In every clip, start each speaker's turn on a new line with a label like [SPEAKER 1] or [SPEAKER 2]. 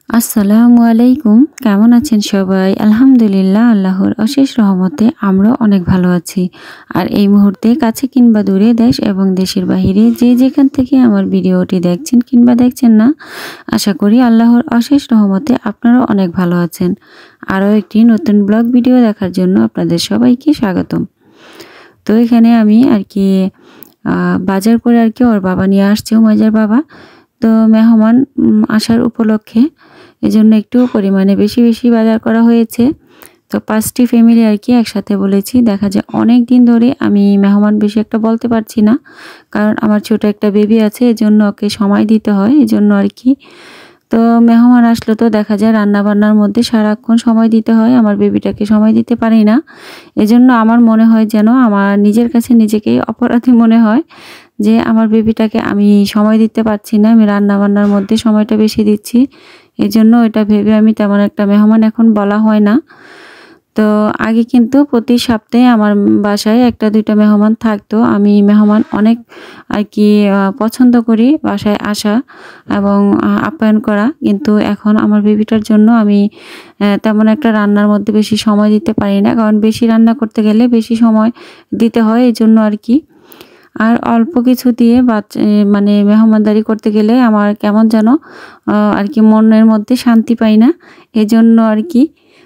[SPEAKER 1] আসসালামু আলাইকুম। কেমন আছেন সবাই? আলহামদুলিল্লাহ আল্লাহর অশেষ রহমতে আমরাও অনেক ভালো আছি। আর এই মুহূর্তে কাছে কিংবা দূরে দেশ এবং দেশের বাহিরে যে যেখান থেকে আমার ভিডিওটি দেখছেন কিংবা দেখছেন না, আশা করি আল্লাহর অশেষ রহমতে আপনারাও অনেক ভালো আছেন। আরও একটি নতুন ব্লগ ভিডিও দেখার জন্য আপনাদের সবাইকে স্বাগতম। তো এখানে আমি বাজার করে ওর বাবা নিয়ে আসছে, উমাইয়ার বাবা। তো মেহমান আসার উপলক্ষে এজন্য একটু পরিমাণে বেশি বেশি বাজার করা হয়েছে। তো 5টি ফ্যামিলি একসাথে বলেছি। দেখা যায় অনেক দিন ধরে আমি মেহমান বেশি একটা বলতে পারছি না, কারণ আমার ছোট একটা বেবি আছে, এজন্য ওকে সময় দিতে হয়, এজন্য তো মেহমান আসলে তো দেখা যায় রান্না বান্নার মধ্যে সারাক্ষণ সময় দিতে হয়, আমার বেবিটাকে সময় দিতে পারি না। এজন্য আমার মনে হয় যেন আমার নিজের কাছে নিজেকেই অপরাধী মনে হয় যে আমার বেবিটাকে আমি সময় দিতে পারছি না, আমি রান্না বান্নার মধ্যে সময়টা বেশি দিচ্ছি। এজন্য এটা ভেবে আমি তেমন একটা মেহমান এখন বলা হয় না। তো আগে কিন্তু প্রতি সপ্তাহে আমার বাসায় 1-2টা মেহমান থাকতো। আমি মেহমান অনেক পছন্দ করি বাসায় আসা এবং আপ্যায়ন করা। কিন্তু এখন আমার বেবিটার জন্য আমি তেমন একটা রান্নার মধ্যে বেশি সময় দিতে পারি না, কারণ বেশি রান্না করতে গেলে বেশি সময় দিতে হয়, এজন্য আর অল্প কিছু দিয়ে মানে মেহমানদারি করতে গেলে আমার কেমন যেন মনের মধ্যে শান্তি পাই না, এজন্য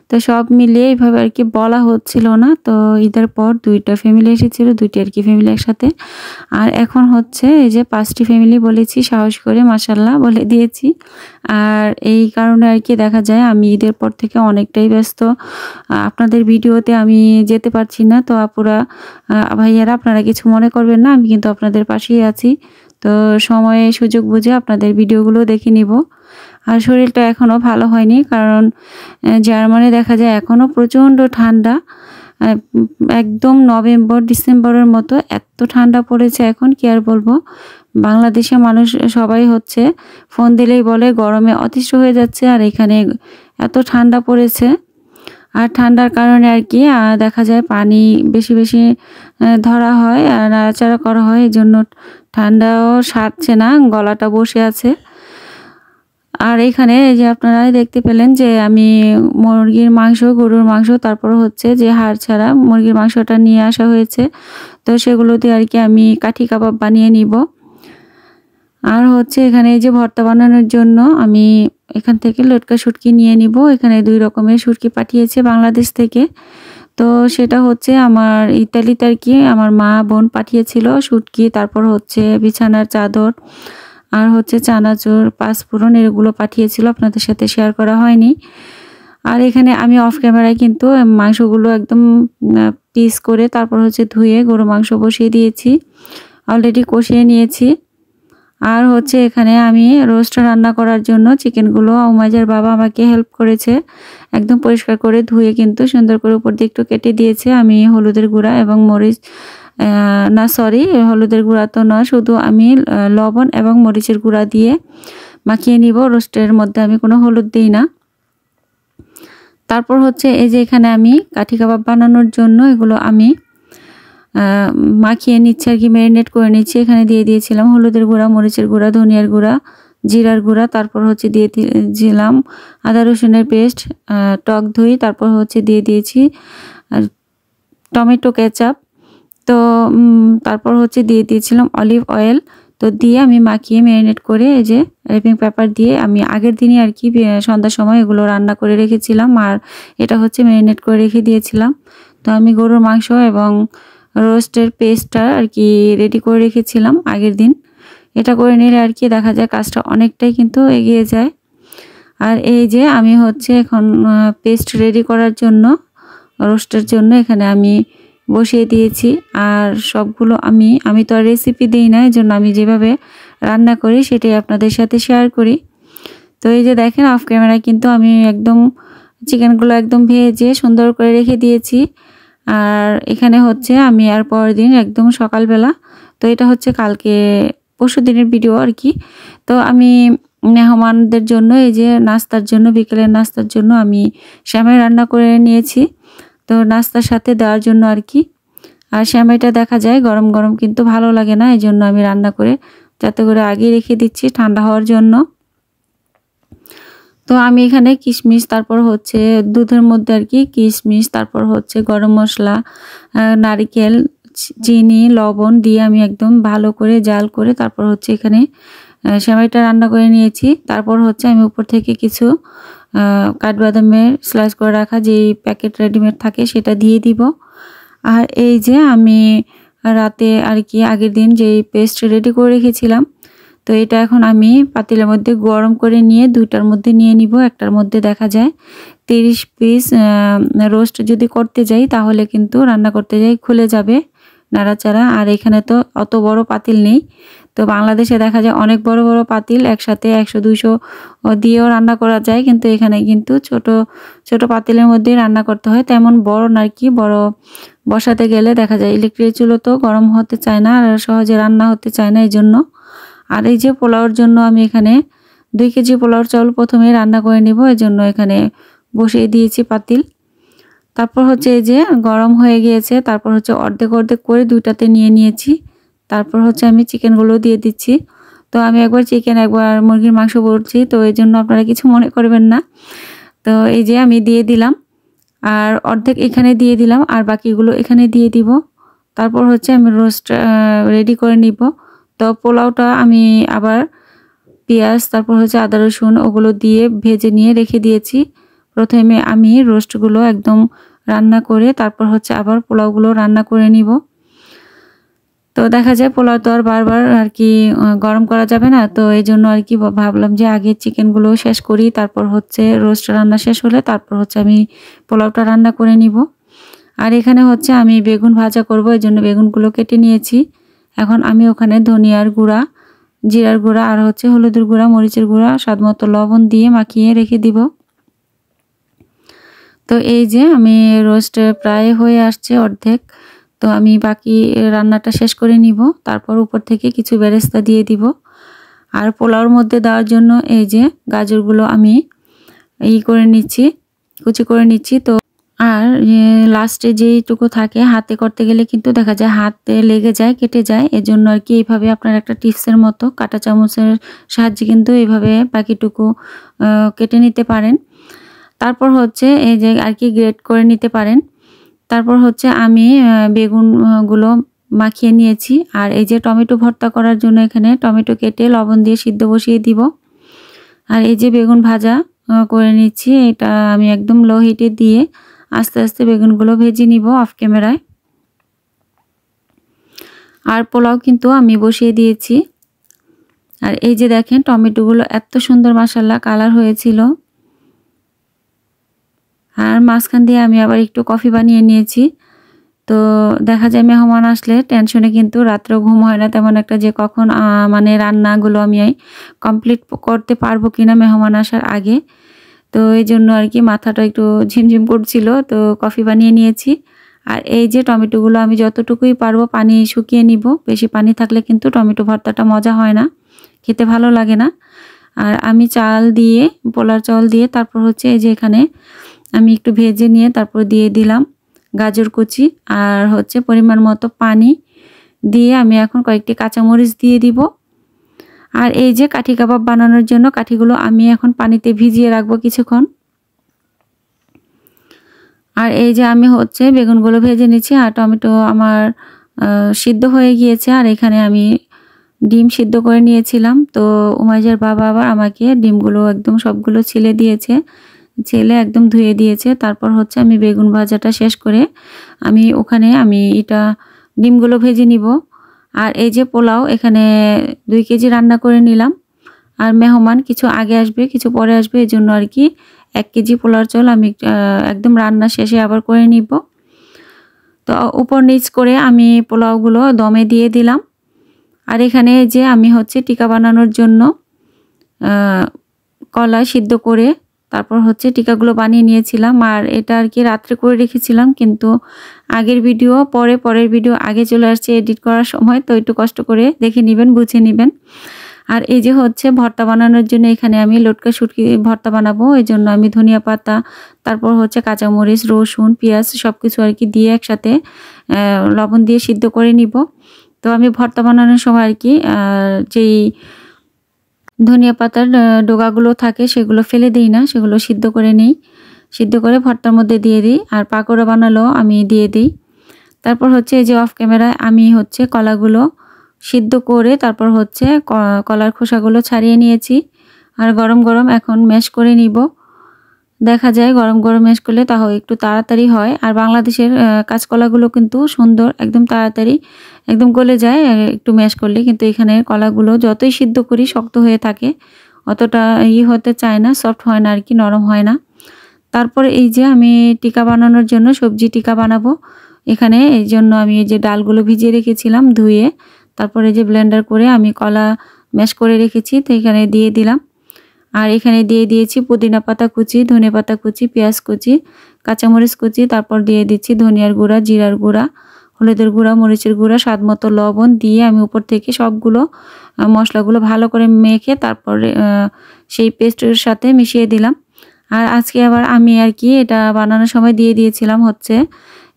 [SPEAKER 1] তো সব মিলিয়ে এইভাবে বলা হচ্ছিল না। তো ঈদের পর 2টা ফ্যামিলি এসেছিল, 2টি ফ্যামিলি একসাথে। আর এখন হচ্ছে এই যে 5টি ফ্যামিলি বলেছি, সাহস করে মাশাআল্লাহ বলে দিয়েছি। আর এই কারণে দেখা যায় আমি ঈদের পর থেকে অনেকটাই ব্যস্ত, আপনাদের ভিডিওতে আমি যেতে পারছি না। তো আপুরা ভাইয়ারা আপনারা কিছু মনে করবেন না, আমি কিন্তু আপনাদের পাশেই আছি। তো সময়ে সুযোগ বুঝে আপনাদের ভিডিওগুলো দেখে নিব। আর শরীরটা এখনও ভালো হয়নি, কারণ জার্মানি দেখা যায় এখনও প্রচণ্ড ঠান্ডা। একদম নভেম্বর ডিসেম্বরের মতো এত ঠান্ডা পড়েছে এখন, কি আর বলবো। বাংলাদেশে মানুষ সবাই ফোন দিলেই বলে গরমে অতিষ্ঠ হয়ে যাচ্ছে, আর এখানে এত ঠান্ডা পড়েছে। আর ঠান্ডার কারণে দেখা যায় পানি বেশি বেশি ধরা হয় আর নাড়াচাড়া করা হয়, এই জন্য ঠান্ডাও সারছে না, গলাটা বসে আছে। আর এখানে এই যে আপনারা দেখতে পেলেন যে আমি মুরগির মাংস, গরুর মাংস, তারপর যে হাড় ছাড়া মুরগির মাংসটা নিয়ে আসা হয়েছে। তো সেগুলো দিয়ে আমি কাঠি কাবাব বানিয়ে নিব। আর এখানে এই যে ভর্তা বানানোর জন্য আমি এখান থেকে লটকা শুটকি নিয়ে নিব। এখানে 2 রকমের শুটকি পাঠিয়েছে বাংলাদেশ থেকে। তো সেটা আমার ইতালিতে আমার মা বোন পাঠিয়েছিল শুটকি, তারপর বিছানার চাদর, আর চানাচুর, পাঁচফোড়ন, এগুলো পাঠিয়েছিল, আপনাদের সাথে শেয়ার করা হয়নি। আর এখানে আমি অফ ক্যামেরায় কিন্তু মাংসগুলো একদম পিস করে তারপর ধুয়ে গরু মাংস বসিয়ে দিয়েছি, অলরেডি কষিয়ে নিয়েছি। আর এখানে আমি রোস্ট রান্না করার জন্য চিকেনগুলো উমাইয়ার বাবা আমাকে হেল্প করেছে, একদম পরিষ্কার করে ধুয়ে কিন্তু সুন্দর করে উপর দিয়ে একটু কেটে দিয়েছে। আমি হলুদের গুঁড়া এবং মরিচ, না সরি, হলুদের গুঁড়া তো নয়, শুধু আমি লবণ এবং মরিচের গুঁড়া দিয়ে মাখিয়ে নিব। রোস্টের মধ্যে আমি কোনো হলুদ দিই না। তারপর এই যে এখানে আমি কাঠি কাবাব বানানোর জন্য এগুলো আমি মাখিয়ে নিচ্ছি, ম্যারিনেট করে নিচ্ছি। এখানে দিয়ে দিয়েছিলাম হলুদের গুঁড়া, মরিচের গুঁড়া, ধনিয়ার গুঁড়া, জিরার গুঁড়া, তারপর দিয়ে দিয়েছিলাম আদা রসুনের পেস্ট, টক দই, তারপর দিয়ে দিয়েছি টমেটো কেচাপ। তো তারপর দিয়ে দিয়েছিলাম অলিভ অয়েল। তো দিয়ে আমি মাখিয়ে ম্যারিনেট করে এই যে র্যাপিং পেপার দিয়ে আমি আগের দিনই সন্ধ্যার সময় এগুলো রান্না করে রেখেছিলাম, আর এটা ম্যারিনেট করে রেখে দিয়েছিলাম। তো আমি গরুর মাংস এবং রোস্টের পেস্টটা রেডি করে রেখেছিলাম আগের দিন। এটা করে নিলে দেখা যায় কাজটা অনেকটাই কিন্তু এগিয়ে যায়। আর এই যে আমি এখন পেস্ট রেডি করার জন্য, রোস্টের জন্য এখানে আমি বসিয়ে দিয়েছি। আর সবগুলো আমি তো আর রেসিপি দিই না, এই জন্য আমি যেভাবে রান্না করি সেটাই আপনাদের সাথে শেয়ার করি। তো এই যে দেখেন অফ ক্যামেরায় কিন্তু আমি একদম চিকেনগুলো একদম ভেজে সুন্দর করে রেখে দিয়েছি। আর এখানে আমি আর পরের দিন একদম সকালবেলা, তো এটা কালকে পরশু দিনের ভিডিও তো আমি মেহমানদের জন্য এই যে নাস্তার জন্য, বিকেলের নাস্তার জন্য আমি সেমাই রান্না করে নিয়েছি। তো নাস্তার সাথে দেওয়ার জন্য আর সেমাইটা দেখা যায় গরম গরম কিন্তু ভালো লাগে না, এই জন্য আমি রান্না করে যাতে করে আগে রেখে দিচ্ছি ঠান্ডা হওয়ার জন্য। তো আমি এখানে কিশমিশ, তারপর হচ্ছে দুধের মধ্যে আর কি কিশমিশ, তারপর হচ্ছে গরম মশলা, নারিকেল, চিনি, লবণ দিয়ে আমি একদম ভালো করে জাল করে তারপর হচ্ছে এখানে সেমাইটা রান্না করে নিয়েছি। তারপর হচ্ছে আমি উপর থেকে কিছু কাঠবাদামের স্লাইস করে রাখা যে প্যাকেট রেডিমেড থাকে সেটা দিয়ে দিব। আর এই যে আমি রাতে আর কি আগের দিন যে পেস্ট রেডি করে রেখেছিলাম, তো এটা এখন আমি পাতিলের মধ্যে গরম করে নিয়ে দুইটার মধ্যে নিয়ে নিব। একটার মধ্যে দেখা যায় 30 পিস রোস্ট যদি করতে যাই তাহলে কিন্তু রান্না করতে যাই খুলে যাবে নাড়াচাড়া। আর এখানে তো অত বড় পাতিল নেই, তো বাংলাদেশে দেখা যায় অনেক বড় বড় পাতিল একসাথে 100-200 দিয়েও রান্না করা যায়, কিন্তু এখানে কিন্তু ছোট ছোট পাতিলের মধ্যেই রান্না করতে হয়। তেমন বড় না কি, বড় বসাতে গেলে দেখা যায় ইলেকট্রিক চুলো তো গরম হতে চায় না আর সহজে রান্না হতে চায় না, এই জন্য। আর এই যে পোলাওর জন্য আমি এখানে 2 কেজি পোলাওর চাউল প্রথমে রান্না করে নিব, এই জন্য এখানে বসিয়ে দিয়েছি পাতিল। তারপর হচ্ছে এই যে গরম হয়ে গিয়েছে, তারপর হচ্ছে অর্ধেক অর্ধেক করে দুইটাতে নিয়ে নিয়েছি। তারপর হচ্ছে আমি চিকেনগুলো দিয়ে দিচ্ছি। তো আমি একবার চিকেন একবার মুরগির মাংস বলছি, তো এই জন্য আপনারা কিছু মনে করবেন না। তো এই যে আমি দিয়ে দিলাম, আর অর্ধেক এখানে দিয়ে দিলাম আর বাকিগুলো এখানে দিয়ে দিব। তারপর হচ্ছে আমি রোস্ট রেডি করে নিব। তো পোলাওটা আমি আবার পেঁয়াজ, তারপর হচ্ছে আদা রসুন ওগুলো দিয়ে ভেজে নিয়ে রেখে দিয়েছি। প্রথমে আমি রোস্টগুলো একদম রান্না করে তারপর হচ্ছে আবার পোলাওগুলো রান্না করে নিব। তো দেখা যায় পোলাও তো আর বারবার আর কি গরম করা যাবে না, তো এই জন্য আর কি ভাবলাম যে আগে চিকেনগুলো শেষ করি, তারপর হচ্ছে রোস্ট রান্না শেষ হলে তারপর হচ্ছে আমি পোলাওটা রান্না করে নিব। আর এখানে হচ্ছে আমি বেগুন ভাজা করব, এই জন্য বেগুনগুলো কেটে নিয়েছি। এখন আমি ওখানে ধনিয়ার গুঁড়া, জিরার গুঁড়া আর হচ্ছে হলুদের গুঁড়া, মরিচের গুঁড়া, স্বাদমতো লবণ দিয়ে মাখিয়ে রেখে দিব। তো এই যে আমি রোস্ট প্রায় হয়ে আসছে অর্ধেক, তো আমি বাকি রান্নাটা শেষ করে নিব। তারপর উপর থেকে কিছু বেরেস্তা দিয়ে দিব। আর পোলাওর মধ্যে দেওয়ার জন্য এই যে গাজরগুলো আমি করে নিচ্ছি, কুচি করে নিচ্ছি। তো আর লাস্টে যেইটুকু থাকে হাতে করতে গেলে কিন্তু দেখা যায় হাতে লেগে যায়, কেটে যায়, এজন্য আর কি এইভাবে আপনার একটা টিপসের মতো কাঁটা চামচের সাহায্যে কিন্তু এইভাবে বাকিটুকু কেটে নিতে পারেন। তারপর হচ্ছে এই যে আর কি গ্রেট করে নিতে পারেন। তারপর হচ্ছে আমি বেগুনগুলো মাখিয়ে নিয়েছি। আর এই যে টমেটো ভর্তা করার জন্য এখানে টমেটো কেটে লবণ দিয়ে সিদ্ধ বসিয়ে দিব। আর এই যে বেগুন ভাজা করে নিচ্ছি, এটা আমি একদম লো হিটে দিয়ে আস্তে আস্তে বেগুনগুলো ভেজে নিব অফ ক্যামেরায়। আর পোলাও কিন্তু আমি বসিয়ে দিয়েছি। আর এই যে দেখেন টমেটোগুলো এত সুন্দর মাশাআল্লাহ কালার হয়েছিল। আর মাঝখান দিয়ে আমি আবার একটু কফি বানিয়ে নিয়েছি। তো দেখা যায় মেহমান আসলে টেনশনে কিন্তু রাত্রেও ঘুম হয় না তেমন একটা, যে কখন মানে রান্নাগুলো আমি কমপ্লিট করতে পারবো কিনা মেহমান আসার আগে। তো এই জন্য আর কি মাথাটা একটু ঝিমঝিম করছিল, তো কফি বানিয়ে নিয়েছি। আর এই যে টমেটোগুলো আমি যতটুকুই পারবো পানি শুকিয়ে নিব, বেশি পানি থাকলে কিন্তু টমেটো ভর্তাটা মজা হয় না, খেতে ভালো লাগে না। আর আমি চাল দিয়ে, পোলার চাল দিয়ে তারপর হচ্ছে এই যে এখানে আমি একটু ভেজে নিয়ে তারপর দিয়ে দিলাম গাজর কুচি আর হচ্ছে পরিমাণ মতো পানি দিয়ে আমি এখন কয়েকটি কাঁচামরিচ দিয়ে দিব। আর এই যে কাঠি কাবাব বানানোর জন্য কাঠিগুলো আমি এখন পানিতে ভিজিয়ে রাখবো কিছুক্ষণ। আর এই যে আমি হচ্ছে বেগুনগুলো ভেজে নিচ্ছি আর টমেটো আমার সিদ্ধ হয়ে গিয়েছে। আর এখানে আমি ডিম সিদ্ধ করে নিয়েছিলাম, তো উমাইজার বাবা আবার আমাকে ডিমগুলো একদম সবগুলো ছিলে দিয়েছে, ছেলে একদম ধুয়ে দিয়েছে। তারপর হচ্ছে আমি বেগুন ভাজাটা শেষ করে ওখানে এটা ডিমগুলো ভেজে নিব। আর এই যে পোলাও এখানে 2 কেজি রান্না করে নিলাম। আর মেহমান কিছু আগে আসবে কিছু পরে আসবে, এই জন্য আর কি 1 কেজি পোলাওর চাল আমি একদম রান্না শেষে আবার করে নিব। তো উপর নিচ করে আমি পোলাওগুলো দমে দিয়ে দিলাম। আর এখানে যে আমি হচ্ছে টিকা বানানোর জন্য কলা সিদ্ধ করে তারপর হচ্ছে টিকাগুলো বানিয়ে নিয়েছিলাম। আর এটা আর কি রাত্রে করে রেখেছিলাম, কিন্তু আগের ভিডিও পরের ভিডিও আগে চলে আসছে এডিট করার সময়, তো একটু কষ্ট করে দেখে নেবেন, বুঝে নেবেন। আর এই যে হচ্ছে ভর্তা বানানোর জন্য এখানে আমি লটকা শুটকি ভর্তা বানাবো, এই জন্য আমি ধনিয়া পাতা, তারপর হচ্ছে কাঁচামরিচ, রসুন, পেঁয়াজ সব কিছু আর কি দিয়ে একসাথে লবণ দিয়ে সিদ্ধ করে নিব। তো আমি ভর্তা বানানোর সময় আর কি যেই ধনিয়া পাতার ডোগাগুলো থাকে সেগুলো ফেলে দিই না, সেগুলো সিদ্ধ করে নিই। সিদ্ধ করে ভর্তার মধ্যে দিয়ে দিই, আর পাকোড়া বানালেও আমি দিয়ে দিই। তারপর হচ্ছে এই যে অফ ক্যামেরায় আমি হচ্ছে কলাগুলো সিদ্ধ করে তারপর হচ্ছে কলার খোসাগুলো ছাড়িয়ে নিয়েছি। আর গরম গরম এখন ম্যাশ করে নিব। দেখা যায় গরম গরম ম্যাশ করলে তাও একটু তাড়াতাড়ি হয়। আর বাংলাদেশের কাঁচকলাগুলো কিন্তু সুন্দর, একদম তাড়াতাড়ি একদম গলে যায় একটু ম্যাশ করলে। কিন্তু এখানে কলাগুলো যতই সিদ্ধ করি শক্ত হয়ে থাকে, অতটা হতে চায় না, সফট হয় না আর কি, নরম হয় না। তারপরে এই যে আমি টিকা বানানোর জন্য সবজি টিকা বানাবো। এখানে এই জন্য আমি এই যে ডালগুলো ভিজিয়ে রেখেছিলাম ধুয়ে, তারপরে যে ব্লেন্ডার করে আমি কলা ম্যাশ করে রেখেছি, তো এখানে দিয়ে দিলাম। আর এখানে দিয়ে দিয়েছি পুদিনা পাতা কুচি, ধনে পাতা কুচি, পেঁয়াজ কুচি, কাঁচামরিচ কুচি, তারপর দিয়ে দিচ্ছি ধনিয়ার গুঁড়া, জিরার গুঁড়া, হলুদের গুঁড়া, মরিচের গুঁড়া, স্বাদ মতো লবণ দিয়ে আমি উপর থেকে সবগুলো মশলাগুলো ভালো করে মেখে তারপরে সেই পেস্টের সাথে মিশিয়ে দিলাম। আর আজকে আবার আমি আর কি এটা বানানোর সময় দিয়ে দিয়েছিলাম হচ্ছে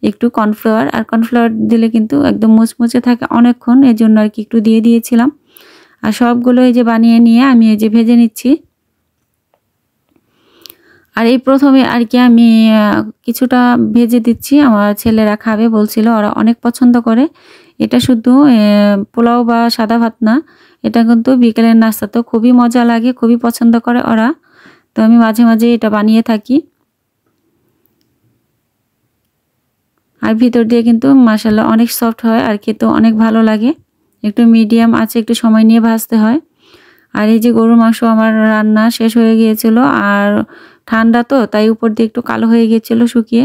[SPEAKER 1] একটু কর্নফ্লাওয়ার। আর কর্নফ্লাওয়ার দিলে কিন্তু একদম মুচমুচে থাকে অনেকক্ষণ, এর জন্য আর কি একটু দিয়ে দিয়েছিলাম। আর সবগুলো এই যে বানিয়ে নিয়ে আমি এই যে ভেজে নিচ্ছি। আর এই প্রথমে আর কি আমি কিছুটা ভেজে দিচ্ছি, আমার ছেলেরা খাবে বলছিল, ওরা অনেক পছন্দ করে। এটা শুধু পোলাও বা সাদা ভাত না, এটা কিন্তু বিকেলের নাস্তা, তো খুবই মজা লাগে, খুবই পছন্দ করে ওরা। তো আমি মাঝে মাঝে এটা বানিয়ে থাকি। আর ভিতর দিয়ে কিন্তু মাশাআল্লাহ অনেক সফট হয় আর খেতেও অনেক ভালো লাগে। একটু মিডিয়াম আছে, একটু সময় নিয়ে ভাজতে হয়। আর এই যে গরুর মাংস আমার রান্না শেষ হয়ে গিয়েছিল, আর ঠান্ডা তো তাই উপর দিয়ে একটু কালো হয়ে গিয়েছিল শুকিয়ে,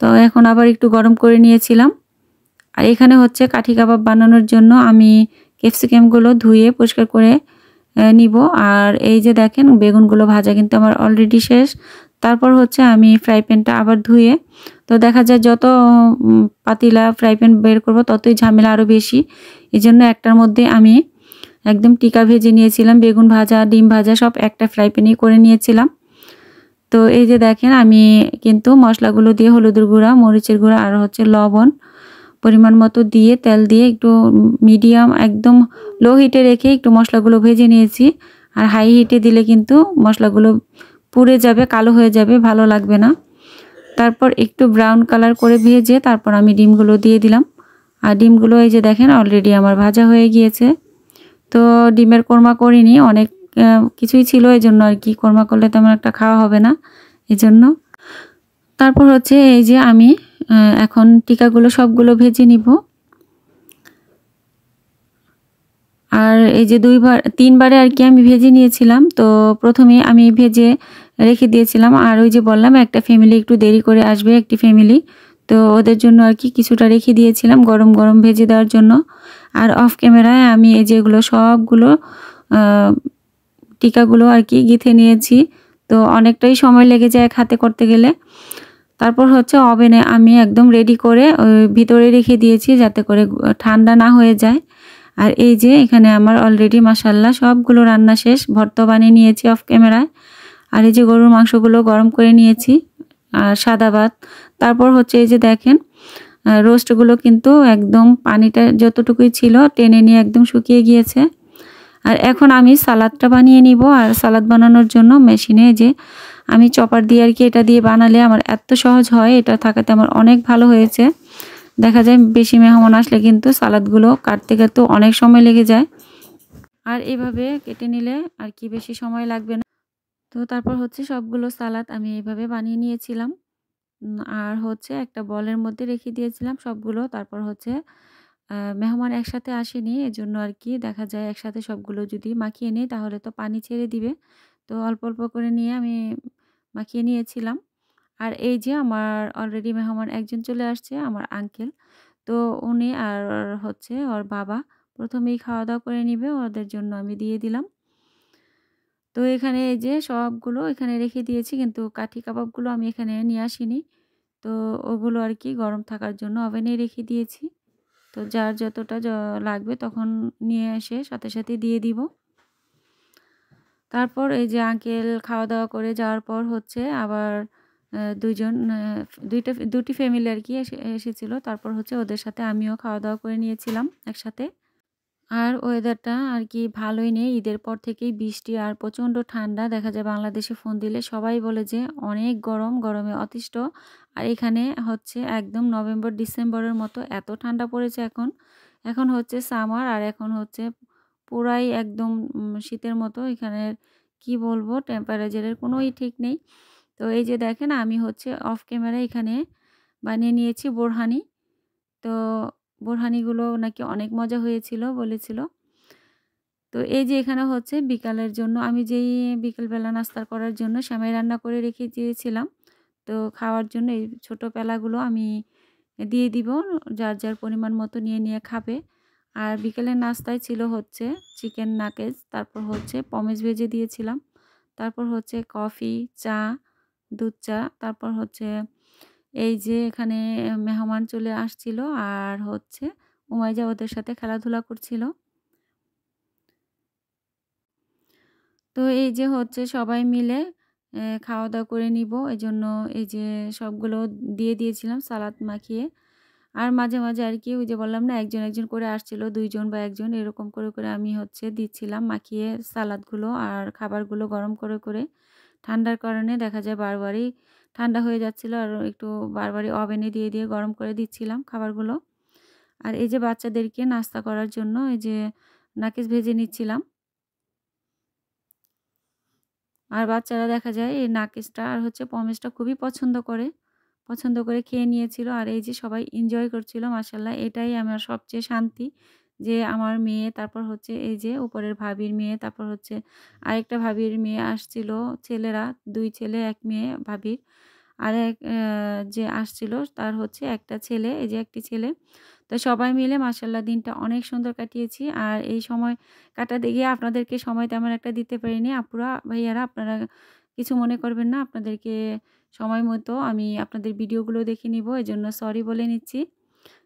[SPEAKER 1] তো এখন আবার একটু গরম করে নিয়েছিলাম। আর এখানে হচ্ছে কাঠি কাবাব বানানোর জন্য আমি ক্যাপসিকামগুলো ধুয়ে পরিষ্কার করে নিব। আর এই যে দেখেন বেগুনগুলো ভাজা কিন্তু আমার অলরেডি শেষ। তারপর হচ্ছে আমি ফ্রাই প্যানটা আবার ধুয়ে, তো দেখা যায় যত পাতিলা ফ্রাই প্যান বের করব ততই ঝামেলা আরও বেশি। এই জন্য একটার মধ্যে আমি একদম টিকা ভেজে নিয়েছিলাম, বেগুন ভাজা, ডিম ভাজা সব একটা ফ্রাই প্যানেই করে নিয়েছিলাম। তো এই যে দেখেন আমি কিন্তু মশলাগুলো দিয়ে হলুদের গুঁড়া, মরিচের গুঁড়া আর হচ্ছে লবণ পরিমাণ মতো দিয়ে তেল দিয়ে একটু মিডিয়াম একদম লো হিটে রেখে একটু মশলাগুলো ভেজে নিয়েছি। আর হাই হিটে দিলে কিন্তু মশলাগুলো পুড়ে যাবে, কালো হয়ে যাবে, ভালো লাগবে না। তারপর একটু ব্রাউন কালার করে ভেজে তারপর আমি ডিমগুলো দিয়ে দিলাম। আর ডিমগুলো এই যে দেখেন অলরেডি আমার ভাজা হয়ে গিয়েছে। তো ডিমের কোরমা করিনি, অনেক কিছুই ছিল এই জন্য আর কি, কোরমা করলে তেমন একটা খাওয়া হবে না এই জন্য। তারপর হচ্ছে এই যে আমি এখন টিকাগুলো সবগুলো ভেজে নিব। আর এই যে তিনবারে আর কি আমি ভেজে নিয়েছিলাম। তো প্রথমে আমি ভেজে রেখে দিয়েছিলাম, আর ওই যে বললাম একটা ফ্যামিলি একটু দেরি করে আসবে, একটি ফ্যামিলি, তো ওদের জন্য আর কি কিছুটা রেখে দিয়েছিলাম গরম গরম ভেজে দেওয়ার জন্য। আর অফ ক্যামেরায় আমি এই যেগুলো সবগুলো টিকাগুলো আর কি গেঁথে নিয়েছি। তো অনেকটাই সময় লেগে যায় এক হাতে করতে গেলে। তারপর হচ্ছে ওভেনে আমি একদম রেডি করে ওই ভিতরে রেখে দিয়েছি যাতে করে ঠান্ডা না হয়ে যায়। আর এই যে এখানে আমার অলরেডি মাশাআল্লাহ সবগুলো রান্না শেষ, ভর্তা বানিয়ে নিয়েছি অফ ক্যামেরায়। আর এই যে গরুর মাংসগুলো গরম করে নিয়েছি, আর সাদা ভাত। তারপর হচ্ছে এই যে দেখেন রোস্টগুলো কিন্তু একদম পানিটা যতটুকুই ছিল টেনে নিয়ে একদম শুকিয়ে গিয়েছে। আর এখন আমি সালাদটা বানিয়ে নিব। আর সালাদ বানানোর জন্য মেশিনে যে আমি চপার দিয়ে আর কি এটা দিয়ে বানালে আমার এত সহজ হয়, এটা থাকাতে আমার অনেক ভালো হয়েছে। দেখা যায় বেশি মেহমান আসলে কিন্তু সালাদগুলো কাটতে কাটতে অনেক সময় লেগে যায়, আর এভাবে কেটে নিলে আর কি বেশি সময় লাগবে না। তো তারপর হচ্ছে সবগুলো সালাদ আমি এইভাবে বানিয়ে নিয়েছিলাম। আর হচ্ছে একটা বলের মধ্যে রেখে দিয়েছিলাম সবগুলো। তারপর হচ্ছে মেহমান একসাথে আসেনি, এজন্য আর কি দেখা যায় একসাথে সবগুলো যদি মাখিয়ে নিই তাহলে তো পানি ছেড়ে দিবে। তো অল্প অল্প করে নিয়ে আমি মাখিয়ে নিয়েছিলাম। আর এই যে আমার অলরেডি মেহমান একজন চলে আসছে, আমার আঙ্কেল। তো উনি আর হচ্ছে ওর বাবা প্রথমেই খাওয়া দাওয়া করে নিবে, ওদের জন্য আমি দিয়ে দিলাম। তো এখানে এই যে সবগুলো এখানে রেখে দিয়েছি, কিন্তু কাঠি কাবাবগুলো আমি এখানে নিয়ে আসিনি। তো ওগুলো আর কি গরম থাকার জন্য ওভেনে রেখে দিয়েছি। তো যার যতটা লাগবে তখন নিয়ে এসে সাথে সাথে দিয়ে দিব। তারপর এই যে আঙ্কেল খাওয়া দাওয়া করে যাওয়ার পর হচ্ছে আবার দুটি ফ্যামিলি আর কি এসেছিল। তারপর হচ্ছে ওদের সাথে আমিও খাওয়া দাওয়া করে নিয়েছিলাম একসাথে। আর ওয়েদারটা আর কি ভালোই নেই। ঈদের পর থেকেই বৃষ্টি আর প্রচণ্ড ঠান্ডা। দেখা যায় বাংলাদেশে ফোন দিলে সবাই বলে যে অনেক গরম, গরমে অতিষ্ঠ। আর এখানে হচ্ছে একদম নভেম্বর ডিসেম্বরের মতো এত ঠান্ডা পড়েছে এখন। এখন হচ্ছে সামার আর এখন হচ্ছে পুরাই একদম শীতের মতো। এখানের কি বলবো, টেম্পারেচারের কোনোই ঠিক নেই। তো এই যে দেখেন আমি হচ্ছে অফ ক্যামেরা এখানে বানিয়ে নিয়েছি বোরহানি। তো বোরহানিগুলো নাকি অনেক মজা হয়েছিল বলেছিল। তো এই যে এখানে হচ্ছে বিকালের জন্য আমি যেই বিকেলবেলা নাস্তা করার জন্য সেমাই রান্না করে রেখে দিয়েছিলাম। তো খাওয়ার জন্য এই ছোট পেলাগুলো আমি দিয়ে দিব, যার যার পরিমাণ মতো নিয়ে নিয়ে খাবে। আর বিকেলের নাস্তায় ছিল হচ্ছে চিকেন নাগেটস, তারপর হচ্ছে পমেজ ভেজে দিয়েছিলাম, তারপর হচ্ছে কফি, চা, দুধ চা, তারপর হচ্ছে এই যে এখানে মেহমান চলে আসছিল আর হচ্ছে উমাইজা ওদের সাথে খেলাধুলা করছিল। তো এই যে হচ্ছে সবাই মিলে খাওয়া-দাওয়া করে নিব। এজন্য এই যে সবগুলো দিয়ে দিয়েছিলাম সালাদ মাখিয়ে। আর মাঝে, মাঝে আর কি ওই যে বললাম না একজন, একজন করে আসছিল ২ জন বা ১ জন এরকম করে, করে আমি হচ্ছে দিচ্ছিলাম মাখিয়ে সালাদগুলো আর খাবারগুলো গরম করে, করে। ঠান্ডার কারণে দেখা যায় বারবারই ঠান্ডা হয়ে যাচ্ছিল আর একটু বারবারই ওভেনে দিয়ে, দিয়ে গরম করে দিচ্ছিলাম খাবারগুলো। আর এই যে বাচ্চাদেরকে নাস্তা করার জন্য এই যে নাকিস ভেজে নিচ্ছিলাম। আর বাচ্চারা দেখা যায় এই নাকিসটা আর হচ্ছে পমেজটা খুবই পছন্দ করে। পছন্দ করে খেয়ে নিয়েছিল। আর এই যে সবাই এনজয় করছিল মাশাআল্লাহ। এটাই আমার সবচেয়ে শান্তি যে আমার মেয়ে, তারপর হচ্ছে এই যে উপরের ভাবির মেয়ে, তারপর হচ্ছে আরেকটা ভাবির মেয়ে আসছিল, ছেলেরা ২ ছেলে ১ মেয়ে ভাবির। আরেক যে আসছিল তার হচ্ছে একটা ছেলে, এই যে একটি ছেলে। তো সবাই মিলে মাশাআল্লাহ দিনটা অনেক সুন্দর কাটিয়েছি। আর এই সময় কাটাতে গিয়ে আপনাদেরকে সময় তেমন একটা দিতে পারিনি। আপুরা, ভাইয়ারা আপনারা কিছু মনে করবেন না। আপনাদেরকে সময় মতো আমি আপনাদের ভিডিওগুলো দেখে নিব। এজন্য সরি বলে নিচ্ছি।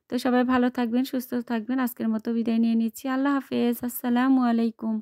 [SPEAKER 1] তো সবাই ভালো থাকবেন, সুস্থ থাকবেন। আজকের মতো বিদায় নিয়ে নিচ্ছি। আল্লাহ হাফেজ। আসসালামু আলাইকুম।